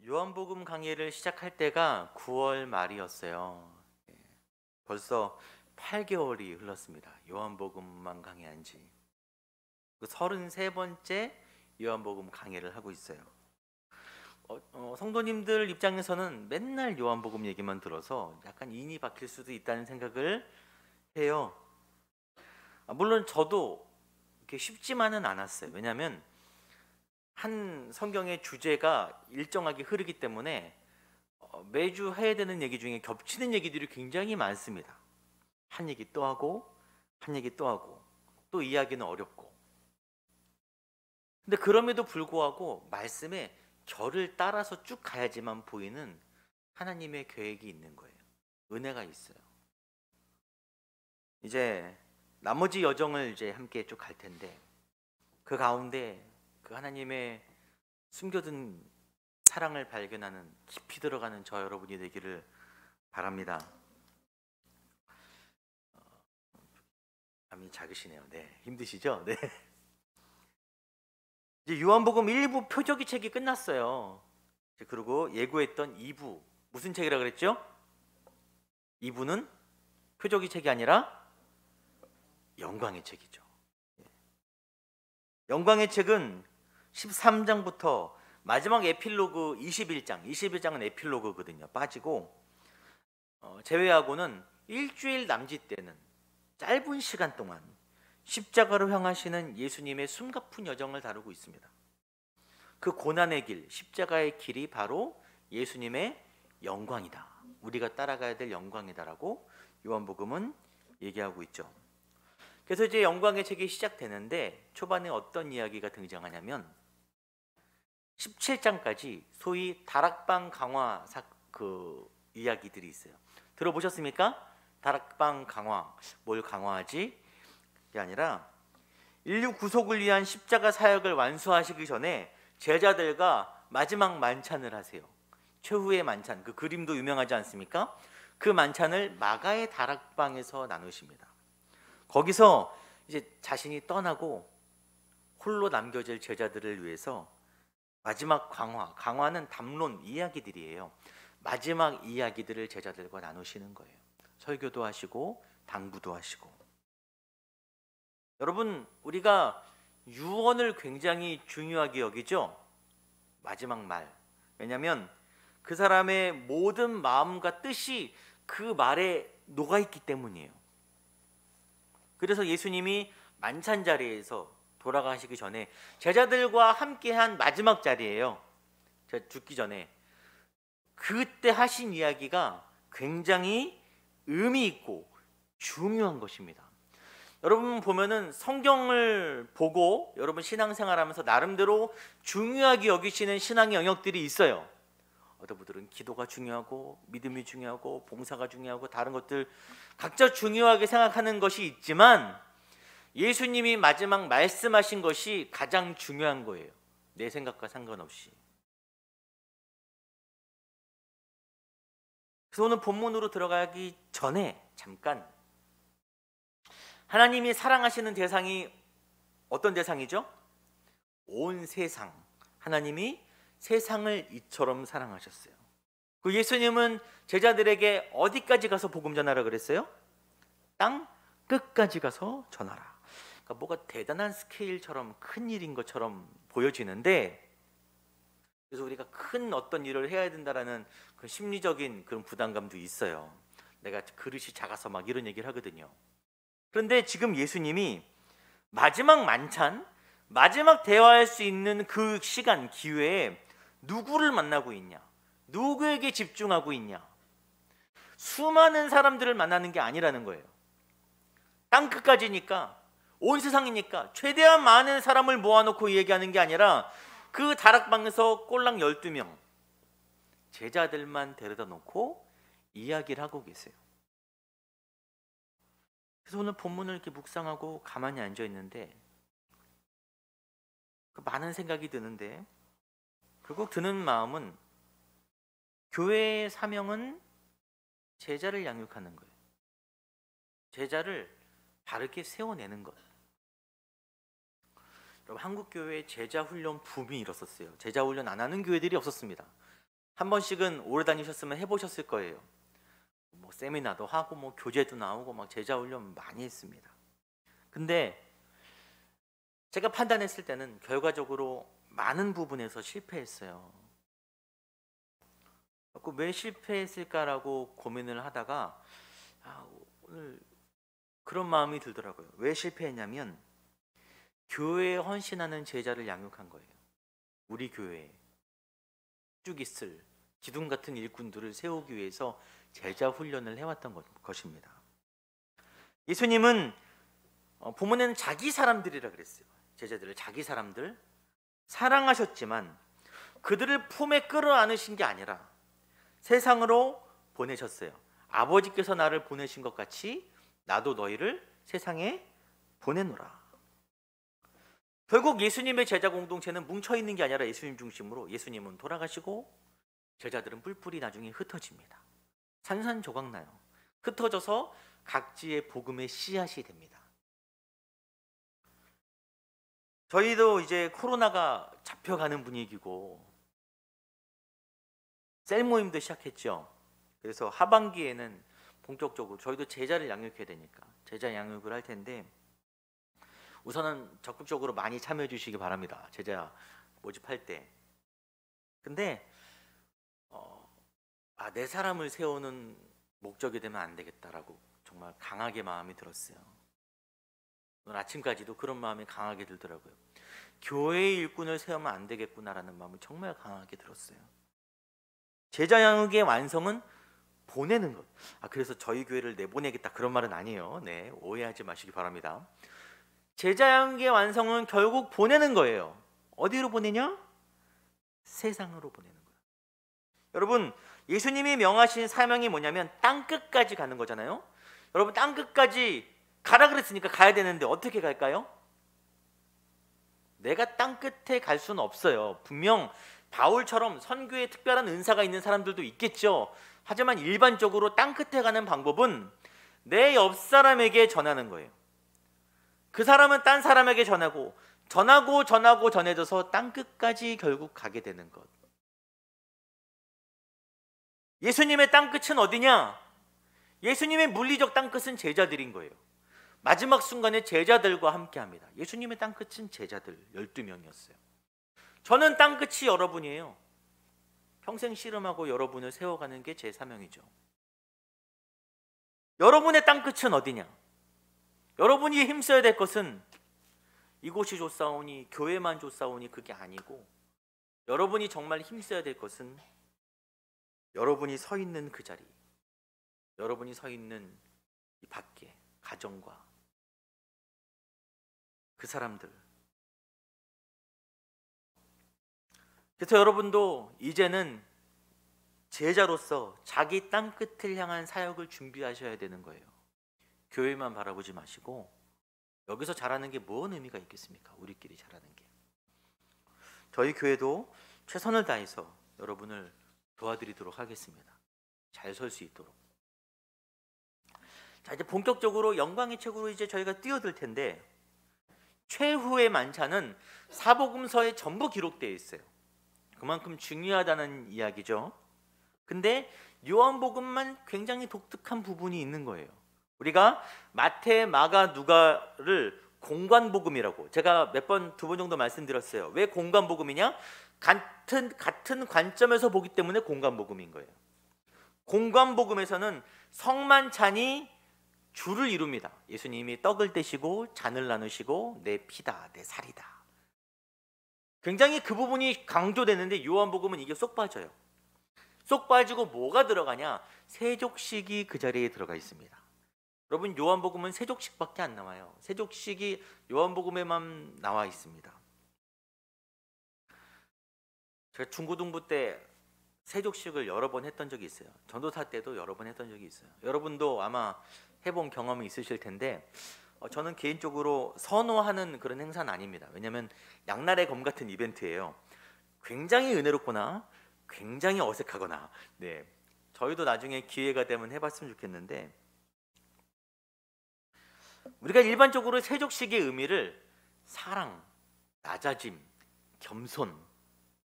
요한복음 강의를 시작할 때가 9월 말이었어요. 벌써 8개월이 흘렀습니다. 요한복음만 강의한 지 33번째 요한복음 강의를 하고 있어요. 성도님들 입장에서는 맨날 요한복음 얘기만 들어서 약간 인이 박힐 수도 있다는 생각을 해요. 물론 저도 이렇게 쉽지만은 않았어요. 왜냐하면 한 성경의 주제가 일정하게 흐르기 때문에 매주 해야 되는 얘기 중에 겹치는 얘기들이 굉장히 많습니다. 한 얘기 또 하고 한 얘기 또 하고 또 이야기는 어렵고. 근데 그럼에도 불구하고 말씀에 결을 따라서 쭉 가야지만 보이는 하나님의 계획이 있는 거예요. 은혜가 있어요. 이제 나머지 여정을 이제 함께 쭉 갈 텐데 그 가운데 그 하나님의 숨겨둔 사랑을 발견하는 깊이 들어가는 저 여러분이 되기를 바랍니다. 감이 작으시네요. 네, 힘드시죠? 네. 이제 요한복음 1부 표적의 책이 끝났어요. 그리고 예고했던 2부 무슨 책이라 그랬죠? 2부는 표적의 책이 아니라 영광의 책이죠. 영광의 책은 13장부터 마지막 에필로그 21장은 에필로그거든요. 빠지고 제외하고는 일주일 남짓되는 짧은 시간 동안 십자가로 향하시는 예수님의 숨가쁜 여정을 다루고 있습니다. 그 고난의 길, 십자가의 길이 바로 예수님의 영광이다. 우리가 따라가야 될 영광이다라고 요한복음은 얘기하고 있죠. 그래서 이제 영광의 책이 시작되는데 초반에 어떤 이야기가 등장하냐면 17장까지 소위 다락방 강화 그 이야기들이 있어요. 들어보셨습니까? 다락방 강화, 뭘 강화하지? 게 아니라 인류 구속을 위한 십자가 사역을 완수하시기 전에 제자들과 마지막 만찬을 하세요. 최후의 만찬, 그 그림도 유명하지 않습니까? 그 만찬을 마가의 다락방에서 나누십니다. 거기서 이제 자신이 떠나고 홀로 남겨질 제자들을 위해서 마지막 강화는 담론 이야기들이에요. 마지막 이야기들을 제자들과 나누시는 거예요. 설교도 하시고 당부도 하시고. 여러분, 우리가 유언을 굉장히 중요하게 여기죠. 마지막 말. 왜냐하면 그 사람의 모든 마음과 뜻이 그 말에 녹아있기 때문이에요. 그래서 예수님이 만찬 자리에서 돌아가시기 전에 제자들과 함께한 마지막 자리예요. 죽기 전에 그때 하신 이야기가 굉장히 의미 있고 중요한 것입니다. 여러분 보면은 성경을 보고 여러분 신앙생활하면서 나름대로 중요하게 여기시는 신앙의 영역들이 있어요. 어떤 분들은 기도가 중요하고 믿음이 중요하고 봉사가 중요하고 다른 것들 각자 중요하게 생각하는 것이 있지만 예수님이 마지막 말씀하신 것이 가장 중요한 거예요. 내 생각과 상관없이. 그래서 오늘 본문으로 들어가기 전에 잠깐 하나님이 사랑하시는 대상이 어떤 대상이죠? 온 세상. 하나님이 세상을 이처럼 사랑하셨어요. 그 예수님은 제자들에게 어디까지 가서 복음 전하라 그랬어요? 땅 끝까지 가서 전하라. 그러니까 뭐가 대단한 스케일처럼 큰 일인 것처럼 보여지는데, 그래서 우리가 큰 어떤 일을 해야 된다라는 그 심리적인 그런 부담감도 있어요. 내가 그릇이 작아서 막 이런 얘기를 하거든요. 그런데 지금 예수님이 마지막 만찬, 마지막 대화할 수 있는 그 시간, 기회에 누구를 만나고 있냐? 누구에게 집중하고 있냐? 수많은 사람들을 만나는 게 아니라는 거예요. 땅 끝까지니까, 온 세상이니까 최대한 많은 사람을 모아놓고 얘기하는 게 아니라 그 다락방에서 꼴랑 12명 제자들만 데려다 놓고 이야기를 하고 계세요. 그래서 오늘 본문을 이렇게 묵상하고 가만히 앉아 있는데 많은 생각이 드는데, 결국 드는 마음은 교회의 사명은 제자를 양육하는 거예요. 제자를 바르게 세워내는 것. 여러분, 한국 교회에 제자 훈련 붐이 일었었어요. 제자 훈련 안 하는 교회들이 없었습니다. 한 번씩은 오래 다니셨으면 해보셨을 거예요. 뭐 세미나도 하고 뭐 교재도 나오고 막 제자 훈련 많이 했습니다. 근데 제가 판단했을 때는 결과적으로 많은 부분에서 실패했어요. 왜 실패했을까라고 고민을 하다가 오늘 그런 마음이 들더라고요. 왜 실패했냐면 교회에 헌신하는 제자를 양육한 거예요. 우리 교회에 쭉 있을 기둥 같은 일꾼들을 세우기 위해서 제자 훈련을 해왔던 것입니다. 예수님은 본문에는 자기 사람들이라 그랬어요. 제자들을 자기 사람들 사랑하셨지만 그들을 품에 끌어안으신 게 아니라 세상으로 보내셨어요. 아버지께서 나를 보내신 것 같이 나도 너희를 세상에 보내노라. 결국 예수님의 제자 공동체는 뭉쳐있는 게 아니라 예수님 중심으로, 예수님은 돌아가시고 제자들은 뿔뿔이 나중에 흩어집니다. 산산조각 나요. 흩어져서 각지의 복음의 씨앗이 됩니다. 저희도 이제 코로나가 잡혀가는 분위기고 셀 모임도 시작했죠. 그래서 하반기에는 본격적으로 저희도 제자를 양육해야 되니까 제자 양육을 할 텐데, 우선은 적극적으로 많이 참여해 주시기 바랍니다. 제자 모집할 때. 근데 내 사람을 세우는 목적이 되면 안 되겠다라고 정말 강하게 마음이 들었어요. 오늘 아침까지도 그런 마음이 강하게 들더라고요. 교회의 일꾼을 세우면 안 되겠구나라는 마음이 정말 강하게 들었어요. 제자 양육의 완성은 보내는 것. 그래서 저희 교회를 내보내겠다 그런 말은 아니에요. 네, 오해하지 마시기 바랍니다. 제자 양육의 완성은 결국 보내는 거예요. 어디로 보내냐? 세상으로 보내는 거예요. 여러분, 예수님이 명하신 사명이 뭐냐면 땅 끝까지 가는 거잖아요. 여러분, 땅 끝까지 가라 그랬으니까 가야 되는데 어떻게 갈까요? 내가 땅 끝에 갈 수는 없어요. 분명 바울처럼 선교에 특별한 은사가 있는 사람들도 있겠죠. 하지만 일반적으로 땅 끝에 가는 방법은 내 옆 사람에게 전하는 거예요. 그 사람은 딴 사람에게 전하고 전해져서 땅 끝까지 결국 가게 되는 것. 예수님의 땅 끝은 어디냐? 예수님의 물리적 땅 끝은 제자들인 거예요. 마지막 순간에 제자들과 함께 합니다. 예수님의 땅 끝은 제자들 12명이었어요. 저는 땅 끝이 여러분이에요. 평생 씨름하고 여러분을 세워가는 게 제 사명이죠. 여러분의 땅 끝은 어디냐? 여러분이 힘써야 될 것은 이곳이 좋사오니 교회만 좋사오니 그게 아니고, 여러분이 정말 힘써야 될 것은 여러분이 서 있는 그 자리, 여러분이 서 있는 이 밖에 가정과 그 사람들. 그래서 여러분도 이제는 제자로서 자기 땅 끝을 향한 사역을 준비하셔야 되는 거예요. 교회만 바라보지 마시고 여기서 잘하는 게 뭔 의미가 있겠습니까? 우리끼리 잘하는 게. 저희 교회도 최선을 다해서 여러분을 도와드리도록 하겠습니다. 잘 설 수 있도록. 자, 이제 본격적으로 영광의 책으로 이제 저희가 뛰어들 텐데, 최후의 만찬은 사복음서에 전부 기록되어 있어요. 그만큼 중요하다는 이야기죠. 근데 요한복음만 굉장히 독특한 부분이 있는 거예요. 우리가 마태, 마가, 누가를 공관복음이라고 제가 두 번 정도 말씀드렸어요. 왜 공관복음이냐? 같은 관점에서 보기 때문에 공관복음인 거예요. 공관복음에서는 성만찬이 주를 이룹니다. 예수님이 떡을 떼시고 잔을 나누시고 내 피다, 내 살이다. 굉장히 그 부분이 강조되는데 요한복음은 이게 쏙 빠져요. 쏙 빠지고 뭐가 들어가냐? 세족식이 그 자리에 들어가 있습니다. 여러분, 요한복음은 세족식밖에 안 나와요. 세족식이 요한복음에만 나와 있습니다. 제가 중고등부 때 세족식을 여러 번 했던 적이 있어요. 전도사 때도 여러 번 했던 적이 있어요. 여러분도 아마 해본 경험이 있으실 텐데 저는 개인적으로 선호하는 그런 행사는 아닙니다. 왜냐하면 양날의 검 같은 이벤트예요. 굉장히 은혜롭거나 굉장히 어색하거나, 네, 저희도 나중에 기회가 되면 해봤으면 좋겠는데, 우리가 일반적으로 세족식의 의미를 사랑, 낮아짐, 겸손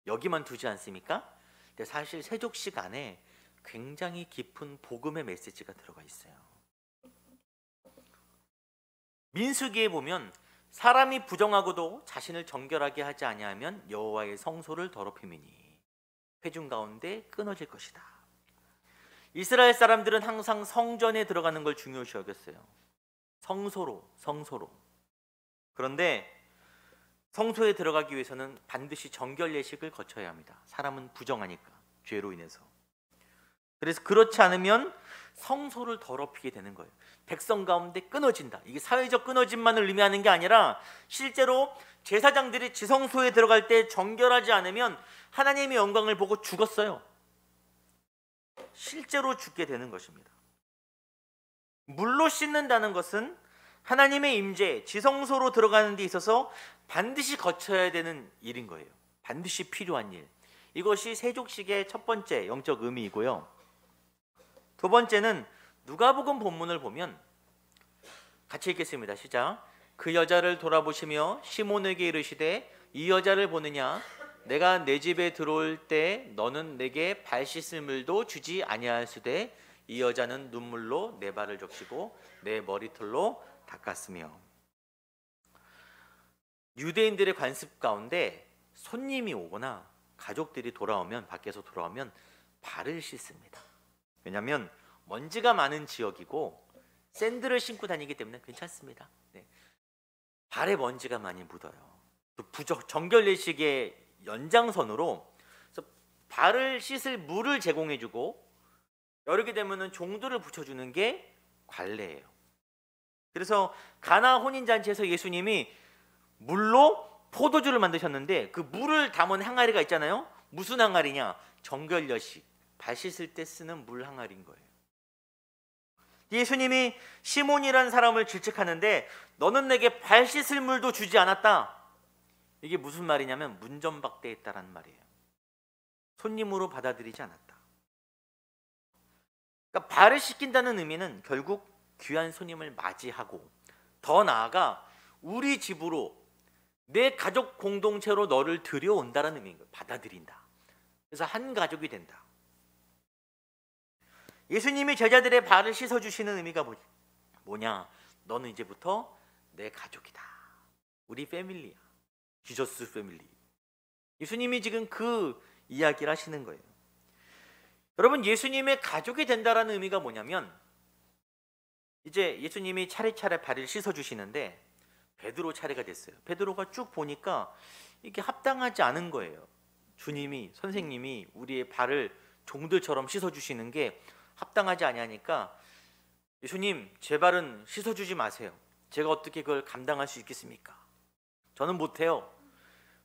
여기만 두지 않습니까? 근데 사실 세족식 안에 굉장히 깊은 복음의 메시지가 들어가 있어요. 민수기에 보면 사람이 부정하고도 자신을 정결하게 하지 아니하면 여호와의 성소를 더럽힘이니 회중 가운데 끊어질 것이다. 이스라엘 사람들은 항상 성전에 들어가는 걸 중요시 여겼어요. 성소로. 그런데 성소에 들어가기 위해서는 반드시 정결 예식을 거쳐야 합니다. 사람은 부정하니까, 죄로 인해서. 그래서 그렇지 않으면 성소를 더럽히게 되는 거예요. 백성 가운데 끊어진다. 이게 사회적 끊어짐만을 의미하는 게 아니라 실제로 제사장들이 지성소에 들어갈 때 정결하지 않으면 하나님의 영광을 보고 죽었어요. 실제로 죽게 되는 것입니다. 물로 씻는다는 것은 하나님의 임재, 지성소로 들어가는 데 있어서 반드시 거쳐야 되는 일인 거예요. 반드시 필요한 일. 이것이 세족식의 첫 번째 영적 의미이고요. 두 번째는 누가복음 본문을 보면 같이 읽겠습니다. 시작. 그 여자를 돌아보시며 시몬에게 이르시되 이 여자를 보느냐? 내가 내 집에 들어올 때 너는 내게 발 씻을 물도 주지 아니하였으되 이 여자는 눈물로 내 발을 적시고 내 머리털로 닦았으며. 유대인들의 관습 가운데 손님이 오거나 가족들이 밖에서 돌아오면 발을 씻습니다. 왜냐하면 먼지가 많은 지역이고 샌들을 신고 다니기 때문에 괜찮습니다. 네. 발에 먼지가 많이 묻어요. 정결 예식의 연장선으로 발을 씻을 물을 제공해주고 여르게 되면은 종들을 붙여주는 게 관례예요. 그래서 가나 혼인잔치에서 예수님이 물로 포도주를 만드셨는데 그 물을 담은 항아리가 있잖아요. 무슨 항아리냐? 정결 예식, 발 씻을 때 쓰는 물 항아리인 거예요. 예수님이 시몬이라는 사람을 질책하는데 너는 내게 발 씻을 물도 주지 않았다. 이게 무슨 말이냐면 문전박대했다라는 말이에요. 손님으로 받아들이지 않았다. 그러니까 발을 씻긴다는 의미는 결국 귀한 손님을 맞이하고 더 나아가 우리 집으로 내 가족 공동체로 너를 들여온다는 의미인 거예요. 받아들인다. 그래서 한 가족이 된다. 예수님이 제자들의 발을 씻어주시는 의미가 뭐냐? 너는 이제부터 내 가족이다. 우리 패밀리야. 지저스 패밀리. 예수님이 지금 그 이야기를 하시는 거예요. 여러분, 예수님의 가족이 된다라는 의미가 뭐냐면 이제 예수님이 차례차례 발을 씻어주시는데 베드로 차례가 됐어요. 베드로가 쭉 보니까 이게 합당하지 않은 거예요. 주님이, 선생님이 우리의 발을 종들처럼 씻어주시는 게 합당하지 아니하니까 예수님, 제 발은 씻어주지 마세요. 제가 어떻게 그걸 감당할 수 있겠습니까? 저는 못해요.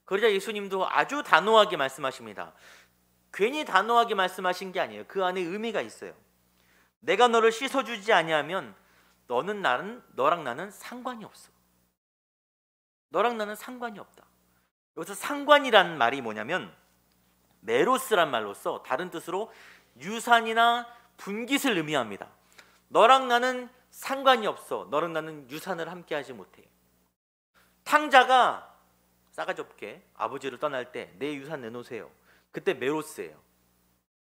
그러자 예수님도 아주 단호하게 말씀하십니다. 괜히 단호하게 말씀하신 게 아니에요. 그 안에 의미가 있어요. 내가 너를 씻어주지 아니하면 너랑 나는 상관이 없어. 너랑 나는 상관이 없다. 여기서 상관이란 말이 뭐냐면 메로스란 말로써 다른 뜻으로 유산이나 분깃을 의미합니다. 너랑 나는 상관이 없어. 너랑 나는 유산을 함께 하지 못해. 탕자가 싸가지 없게 아버지를 떠날 때 내 유산 내놓으세요. 그때 메로스예요.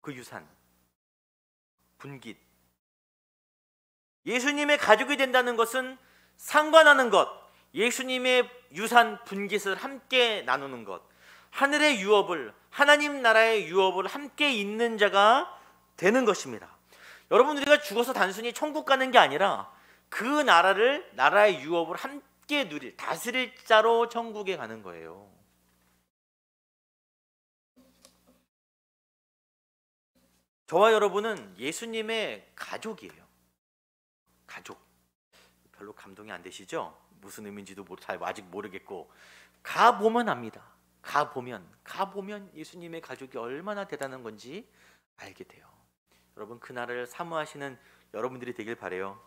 그 유산, 분깃. 예수님의 가족이 된다는 것은 상관하는 것, 예수님의 유산 분깃을 함께 나누는 것, 하늘의 유업을, 하나님 나라의 유업을 함께 잇는 자가 되는 것입니다. 여러분, 우리가 죽어서 단순히 천국 가는 게 아니라 그 나라의 유업을 함께 누릴, 다스릴 자로 천국에 가는 거예요. 저와 여러분은 예수님의 가족이에요. 가족. 별로 감동이 안 되시죠? 무슨 의미인지도 아직 모르겠고, 가보면 압니다. 가보면 예수님의 가족이 얼마나 대단한 건지 알게 돼요. 여러분, 그 나라를 사모하시는 여러분들이 되길 바래요.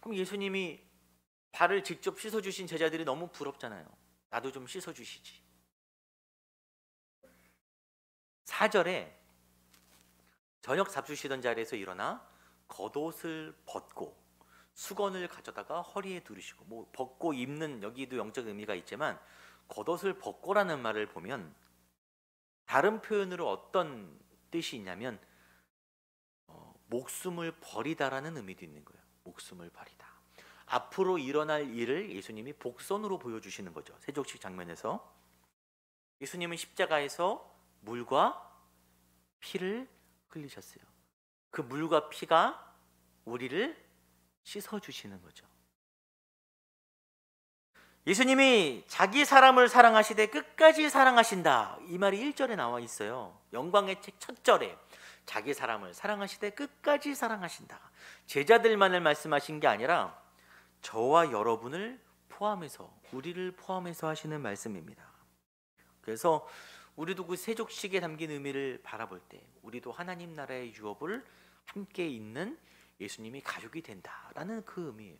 그럼 예수님이 발을 직접 씻어주신 제자들이 너무 부럽잖아요. 나도 좀 씻어주시지. 4절에 저녁 잡수시던 자리에서 일어나 겉옷을 벗고 수건을 가져다가 허리에 두르시고, 뭐 벗고 입는, 여기도 영적 의미가 있지만 겉옷을 벗고라는 말을 보면 다른 표현으로 어떤 뜻이 있냐면 목숨을 버리다라는 의미도 있는 거예요. 목숨을 버리다. 앞으로 일어날 일을 예수님이 복선으로 보여주시는 거죠. 세족식 장면에서 예수님은 십자가에서 물과 피를 흘리셨어요. 그 물과 피가 우리를 씻어주시는 거죠. 예수님이 자기 사람을 사랑하시되 끝까지 사랑하신다, 이 말이 1절에 나와 있어요. 영광의 책 첫 절에 자기 사람을 사랑하시되 끝까지 사랑하신다. 제자들만을 말씀하신 게 아니라 저와 여러분을 포함해서, 우리를 포함해서 하시는 말씀입니다. 그래서 우리도 그 세족식에 담긴 의미를 바라볼 때 우리도 하나님 나라의 유업을 함께 잇는 예수님이 가족이 된다라는 그 의미예요.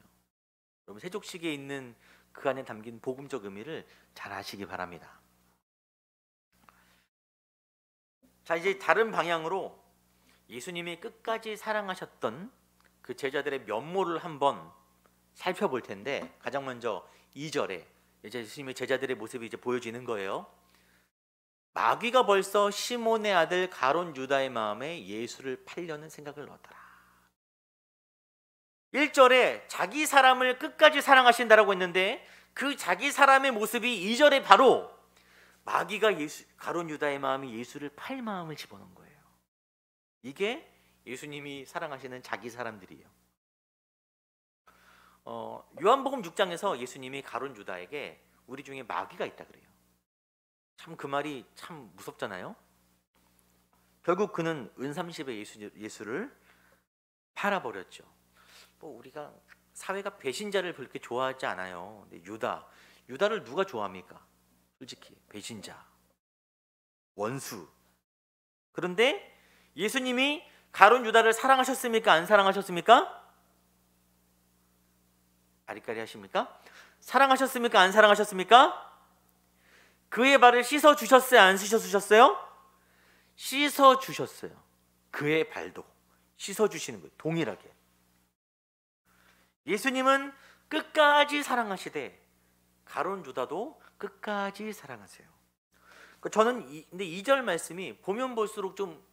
여러분, 세족식에 있는 그 안에 담긴 복음적 의미를 잘 아시기 바랍니다. 자, 이제 다른 방향으로 예수님이 끝까지 사랑하셨던 그 제자들의 면모를 한번 살펴볼 텐데, 가장 먼저 2절에 예수님의 제자들의 모습이 이제 보여지는 거예요. 마귀가 벌써 시몬의 아들 가룟 유다의 마음에 예수를 팔려는 생각을 넣었더라. 1절에 자기 사람을 끝까지 사랑하신다라고 했는데, 그 자기 사람의 모습이 2절에 바로 마귀가 가룟 유다의 마음이 예수를 팔 마음을 집어넣은 거예요. 이게 예수님이 사랑하시는 자기 사람들이에요. 요한복음 6장에서 예수님이 가룟 유다에게 우리 중에 마귀가 있다 그래요. 참 그 말이 참 무섭잖아요. 결국 그는 은삼십에 예수를 팔아버렸죠. 뭐 우리가 사회가 배신자를 그렇게 좋아하지 않아요. 근데 유다를 누가 좋아합니까? 솔직히 배신자, 원수. 그런데 예수님이 가룟 유다를 사랑하셨습니까? 안 사랑하셨습니까? 아리까리 하십니까? 사랑하셨습니까? 안 사랑하셨습니까? 그의 발을 씻어 주셨어요? 안 씻어 주셨어요? 씻어 주셨어요. 그의 발도 씻어 주시는 거예요. 동일하게. 예수님은 끝까지 사랑하시되 가룟 유다도 끝까지 사랑하세요. 저는 근데 2절 말씀이 보면 볼수록 좀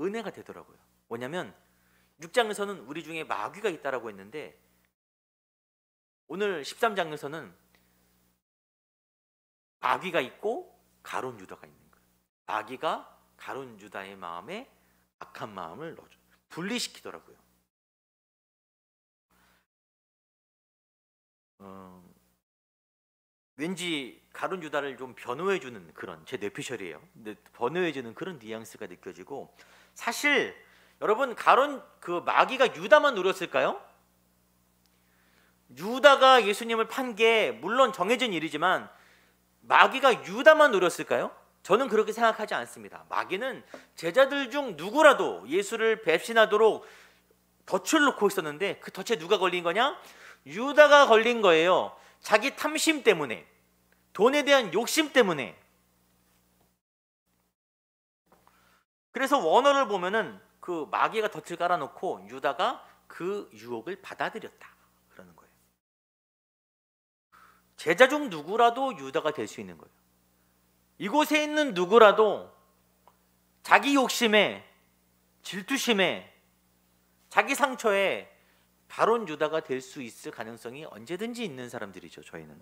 은혜가 되더라고요. 뭐냐면 6장에서는 우리 중에 마귀가 있다라고 했는데, 오늘 13장에서는 마귀가 있고 가룟 유다가 있는 거예요. 마귀가 가룟 유다의 마음에 악한 마음을 넣어줘요. 분리시키더라고요. 왠지 가룟 유다를 좀 변호해주는 그런, 제 뇌피셜이에요. 근데 변호해주는 그런 뉘앙스가 느껴지고, 사실 여러분, 그 마귀가 유다만 노렸을까요? 유다가 예수님을 판 게 물론 정해진 일이지만 마귀가 유다만 노렸을까요? 저는 그렇게 생각하지 않습니다. 마귀는 제자들 중 누구라도 예수를 배신하도록 덫을 놓고 있었는데, 그 덫에 누가 걸린 거냐? 유다가 걸린 거예요. 자기 탐심 때문에, 돈에 대한 욕심 때문에. 그래서 원어를 보면은 그 마귀가 덫을 깔아놓고 유다가 그 유혹을 받아들였다 그러는 거예요. 제자 중 누구라도 유다가 될 수 있는 거예요. 이곳에 있는 누구라도 자기 욕심에, 질투심에, 자기 상처에 바론 유다가 될 수 있을 가능성이 언제든지 있는 사람들이죠. 저희는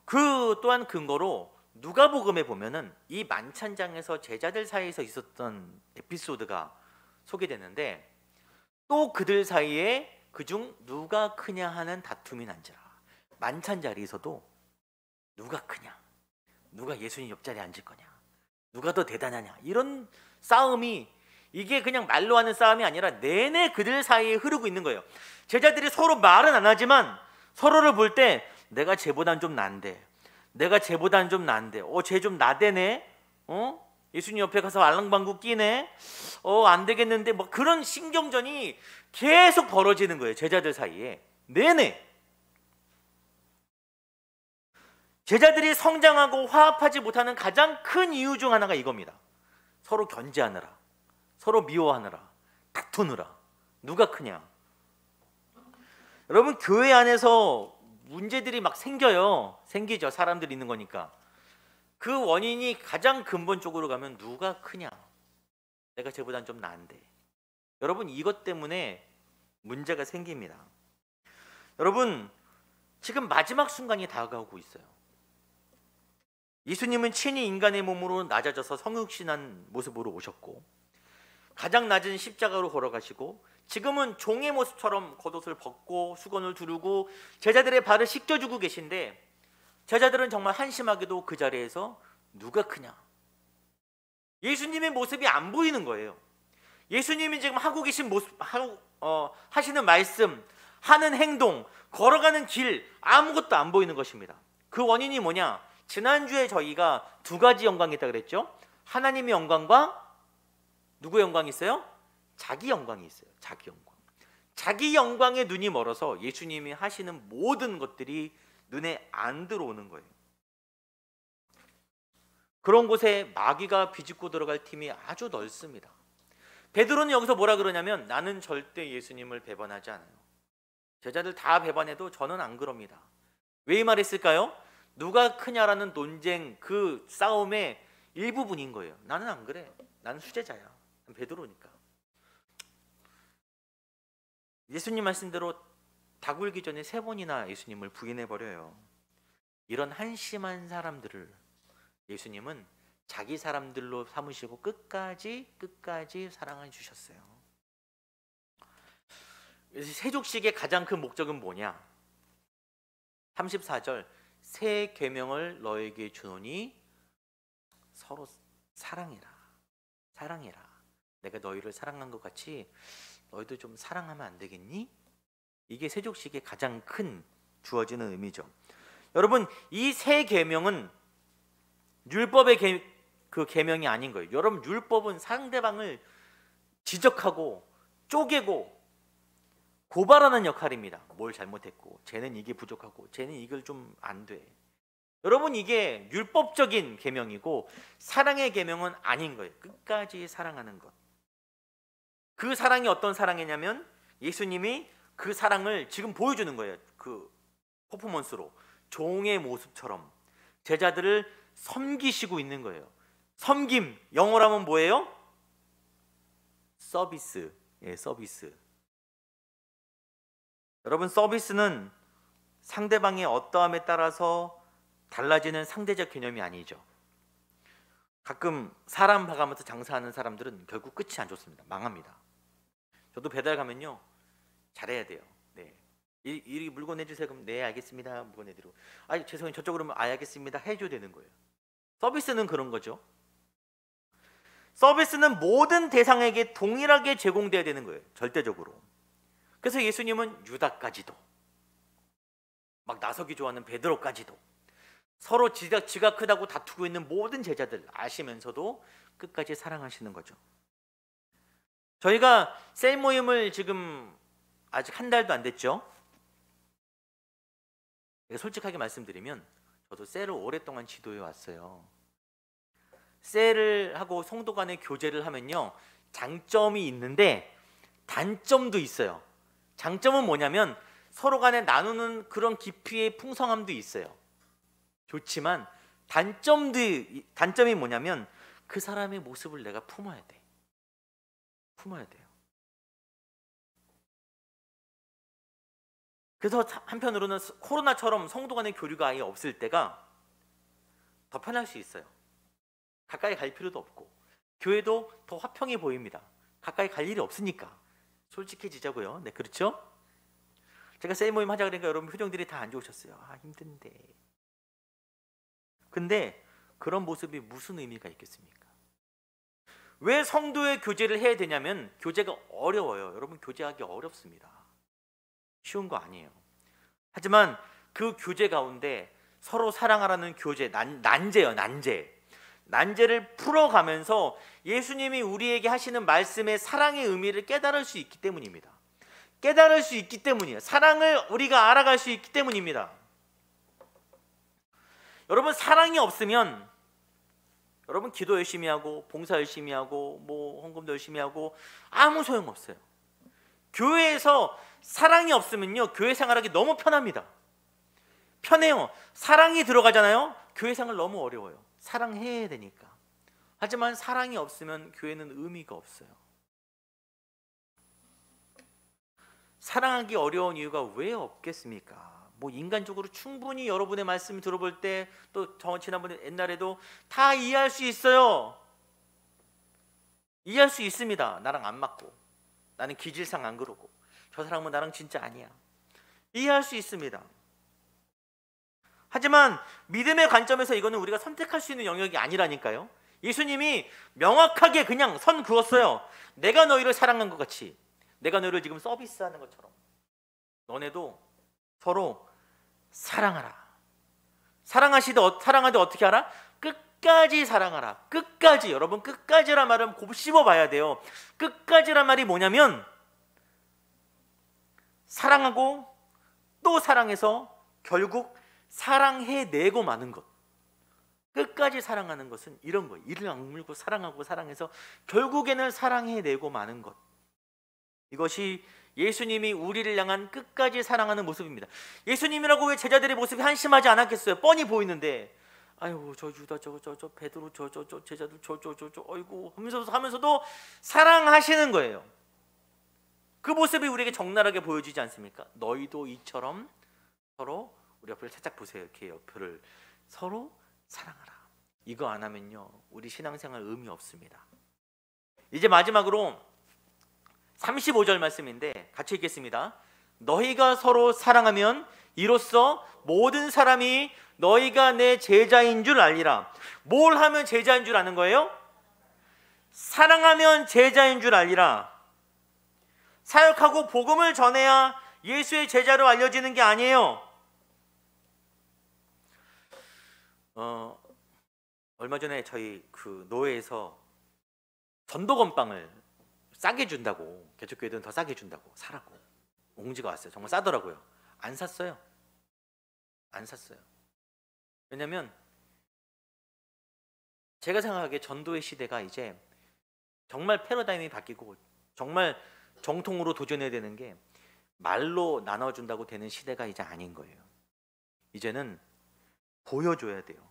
그 또한 근거로 누가복음에 보면은 이 만찬장에서 제자들 사이에서 있었던 에피소드가 소개되는데, 또 그들 사이에 그중 누가 크냐 하는 다툼이 난지라. 만찬 자리에서도 누가 크냐, 누가 예수님 옆자리에 앉을 거냐, 누가 더 대단하냐, 이런 싸움이, 이게 그냥 말로 하는 싸움이 아니라 내내 그들 사이에 흐르고 있는 거예요. 제자들이 서로 말은 안 하지만 서로를 볼 때 내가 쟤보단 좀 난데, 내가 쟤보단 좀 난데, 쟤 좀 나대네, 예수님 옆에 가서 알랑방구 끼네, 안 되겠는데, 뭐 그런 신경전이 계속 벌어지는 거예요. 제자들 사이에 내내. 제자들이 성장하고 화합하지 못하는 가장 큰 이유 중 하나가 이겁니다. 서로 견제하느라, 서로 미워하느라, 다투느라, 누가 크냐. 여러분, 교회 안에서 문제들이 막 생기죠. 사람들이 있는 거니까. 그 원인이 가장 근본적으로 가면 누가 크냐, 내가 쟤보단 좀 나은데. 여러분, 이것 때문에 문제가 생깁니다. 여러분, 지금 마지막 순간이 다가오고 있어요. 예수님은 친히 인간의 몸으로 낮아져서 성육신한 모습으로 오셨고, 가장 낮은 십자가로 걸어가시고, 지금은 종의 모습처럼 겉옷을 벗고 수건을 두르고 제자들의 발을 씻겨주고 계신데, 제자들은 정말 한심하게도 그 자리에서 누가 크냐, 예수님의 모습이 안 보이는 거예요. 예수님이 지금 하고 계신 모습, 하시는 말씀, 하는 행동, 걸어가는 길, 아무것도 안 보이는 것입니다. 그 원인이 뭐냐? 지난주에 저희가 두 가지 영광이 있다고 그랬죠. 하나님의 영광과 누구의 영광이 있어요? 자기 영광이 있어요. 자기 영광. 자기 영광에 눈이 멀어서 예수님이 하시는 모든 것들이 눈에 안 들어오는 거예요. 그런 곳에 마귀가 비집고 들어갈 틈이 아주 넓습니다. 베드로는 여기서 뭐라 그러냐면, 나는 절대 예수님을 배반하지 않아요. 제자들 다 배반해도 저는 안 그럽니다. 왜 이 말했을까요? 누가 크냐라는 논쟁, 그 싸움의 일부분인 거예요. 나는 안 그래. 나는 수제자야. 난 베드로니까. 예수님 말씀대로 닭 울기 전에 3번이나 예수님을 부인해버려요. 이런 한심한 사람들을 예수님은 자기 사람들로 삼으시고 끝까지 사랑해 주셨어요. 세족식의 가장 큰 목적은 뭐냐? 34절, 새 계명을 너에게 주노니 서로 사랑해라. 사랑해라. 내가 너희를 사랑한 것 같이 너희도 좀 사랑하면 안 되겠니? 이게 세족식의 가장 큰 주어지는 의미죠. 여러분, 이 새 계명은 율법의 그 계명이 아닌 거예요. 여러분, 율법은 상대방을 지적하고 쪼개고 고발하는 역할입니다. 뭘 잘못했고, 쟤는 이게 부족하고, 쟤는 이걸 좀 안 돼. 여러분, 이게 율법적인 계명이고 사랑의 계명은 아닌 거예요. 끝까지 사랑하는 것. 그 사랑이 어떤 사랑이냐면, 예수님이 그 사랑을 지금 보여주는 거예요. 그 퍼포먼스로 종의 모습처럼 제자들을 섬기시고 있는 거예요. 섬김, 영어로 하면 뭐예요? 서비스. 예, 서비스. 여러분, 서비스는 상대방의 어떠함에 따라서 달라지는 상대적 개념이 아니죠. 가끔 사람 봐가면서 장사하는 사람들은 결국 끝이 안 좋습니다. 망합니다. 저도 배달 가면요, 잘해야 돼요. 네, 이 물건 해주세요. 그럼 네, 알겠습니다. 물건 해드리고, 죄송해요, 저쪽으로 알겠습니다 해줘야 되는 거예요. 서비스는 그런 거죠. 서비스는 모든 대상에게 동일하게 제공돼야 되는 거예요. 절대적으로. 그래서 예수님은 유다까지도, 막 나서기 좋아하는 베드로까지도, 서로 지가 크다고 다투고 있는 모든 제자들 아시면서도 끝까지 사랑하시는 거죠. 저희가 셀 모임을 지금 아직 한 달도 안 됐죠. 솔직하게 말씀드리면 저도 셀을 오랫동안 지도해 왔어요. 셀을 하고 성도 간의 교제를 하면요, 장점이 있는데 단점도 있어요. 장점은 뭐냐면, 서로 간에 나누는 그런 깊이의 풍성함도 있어요. 좋지만 단점이 뭐냐면 그 사람의 모습을 내가 품어야 돼. 품어야 돼요. 그래서 한편으로는 코로나처럼 성도 간의 교류가 아예 없을 때가 더 편할 수 있어요. 가까이 갈 필요도 없고 교회도 더 화평해 보입니다. 가까이 갈 일이 없으니까. 솔직해지자고요. 네, 그렇죠? 제가 셀 모임 하자 그러니까 여러분 표정들이 다 안 좋으셨어요. 아, 힘든데. 근데 그런 모습이 무슨 의미가 있겠습니까? 왜 성도의 교제를 해야 되냐면 교제가 어려워요. 여러분, 교제하기 어렵습니다. 쉬운 거 아니에요. 하지만 그 교제 가운데 서로 사랑하라는 교제, 난제예요. 난제를 풀어가면서 예수님이 우리에게 하시는 말씀의 사랑의 의미를 깨달을 수 있기 때문입니다. 깨달을 수 있기 때문이에요. 사랑을 우리가 알아갈 수 있기 때문입니다. 여러분, 사랑이 없으면 여러분 기도 열심히 하고 봉사 열심히 하고 뭐 헌금도 열심히 하고 아무 소용없어요. 교회에서 사랑이 없으면요, 교회 생활하기 너무 편합니다. 편해요. 사랑이 들어가잖아요. 교회 생활 너무 어려워요. 사랑해야 되니까. 하지만 사랑이 없으면 교회는 의미가 없어요. 사랑하기 어려운 이유가 왜 없겠습니까? 뭐 인간적으로 충분히 여러분의 말씀 들어볼 때 또 지난번에 옛날에도 다 이해할 수 있어요. 이해할 수 있습니다. 나랑 안 맞고, 나는 기질상 안 그러고, 저 사람은 나랑 진짜 아니야. 이해할 수 있습니다. 하지만 믿음의 관점에서 이거는 우리가 선택할 수 있는 영역이 아니라니까요. 예수님이 명확하게 그냥 선 그었어요. 내가 너희를 사랑한 것 같이, 내가 너희를 지금 서비스하는 것처럼 너네도 서로 사랑하라. 사랑하되 어떻게 하라? 끝까지 사랑하라. 끝까지. 여러분, 끝까지란 말은 곱씹어 봐야 돼요. 끝까지란 말이 뭐냐면 사랑하고 또 사랑해서 결국 사랑해내고 마는 것. 끝까지 사랑하는 것은 이런 거예요. 이를 악물고 사랑하고 사랑해서 결국에는 사랑해내고 마는 것. 이것이 예수님이 우리를 향한 끝까지 사랑하는 모습입니다. 예수님이라고 왜 제자들의 모습이 한심하지 않았겠어요? 뻔히 보이는데, 아이고 저 유다 저 베드로 저 제자들 저 아이고 하면서도 사랑하시는 거예요. 그 모습이 우리에게 적나라하게 보여지지 않습니까? 너희도 이처럼 서로, 우리 옆을 살짝 보세요. 이렇게 옆을 서로 사랑하라. 이거 안 하면요, 우리 신앙생활 의미 없습니다. 이제 마지막으로 35절 말씀인데 같이 읽겠습니다. 너희가 서로 사랑하면 이로써 모든 사람이 너희가 내 제자인 줄 알리라. 뭘 하면 제자인 줄 아는 거예요? 사랑하면 제자인 줄 알리라. 사역하고 복음을 전해야 예수의 제자로 알려지는 게 아니에요. 얼마 전에 저희 그 노회에서 전도 건빵을 싸게 준다고, 개척교회들은 더 싸게 준다고 사라고 공지가 왔어요. 정말 싸더라고요. 안 샀어요. 왜냐면 제가 생각하기에 전도의 시대가 이제 정말 패러다임이 바뀌고 정말 정통으로 도전해야 되는 게 말로 나눠준다고 되는 시대가 이제 아닌 거예요. 이제는 보여줘야 돼요.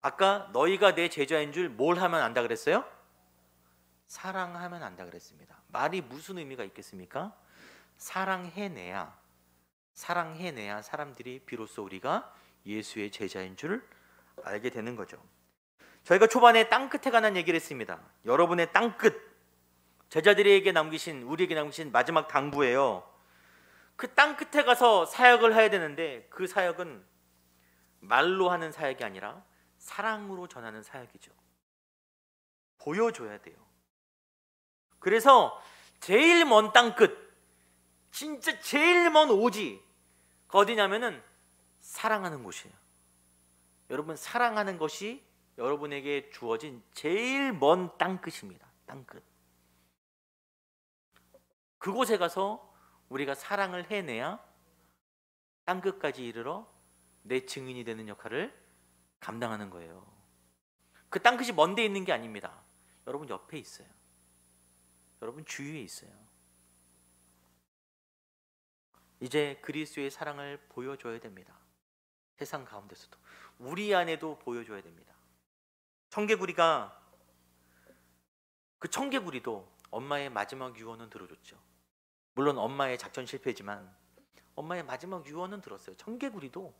아까 너희가 내 제자인 줄 뭘 하면 안다 그랬어요? 사랑하면 안다 그랬습니다. 말이 무슨 의미가 있겠습니까? 사랑해내야 사람들이 비로소 우리가 예수의 제자인 줄 알게 되는 거죠. 저희가 초반에 땅끝에 관한 얘기를 했습니다. 여러분의 땅끝, 제자들에게 우리에게 남기신 마지막 당부예요. 그 땅끝에 가서 사역을 해야 되는데 그 사역은 말로 하는 사역이 아니라 사랑으로 전하는 사역이죠. 보여줘야 돼요. 그래서 제일 먼 땅끝, 진짜 제일 먼 오지, 그 어디냐면은 사랑하는 곳이에요. 여러분, 사랑하는 것이 여러분에게 주어진 제일 먼 땅끝입니다. 땅끝. 그곳에 가서 우리가 사랑을 해내야 땅끝까지 이르러 내 증인이 되는 역할을 감당하는 거예요. 그 땅끝이 먼 데 있는 게 아닙니다. 여러분 옆에 있어요. 여러분 주위에 있어요. 이제 그리스도의 사랑을 보여줘야 됩니다. 세상 가운데서도 우리 안에도 보여줘야 됩니다. 청개구리가 그 청개구리도 엄마의 마지막 유언은 들어줬죠. 물론 엄마의 작전 실패지만 엄마의 마지막 유언은 들었어요. 청개구리도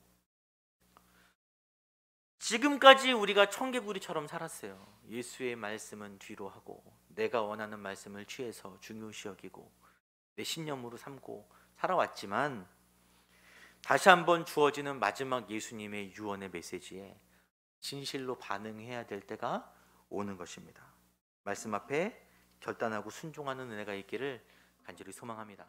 지금까지 우리가 청개구리처럼 살았어요. 예수의 말씀은 뒤로 하고 내가 원하는 말씀을 취해서 중요시 여기고 내 신념으로 삼고 살아왔지만 다시 한번 주어지는 마지막 예수님의 유언의 메시지에 진실로 반응해야 될 때가 오는 것입니다. 말씀 앞에 결단하고 순종하는 은혜가 있기를 간절히 소망합니다.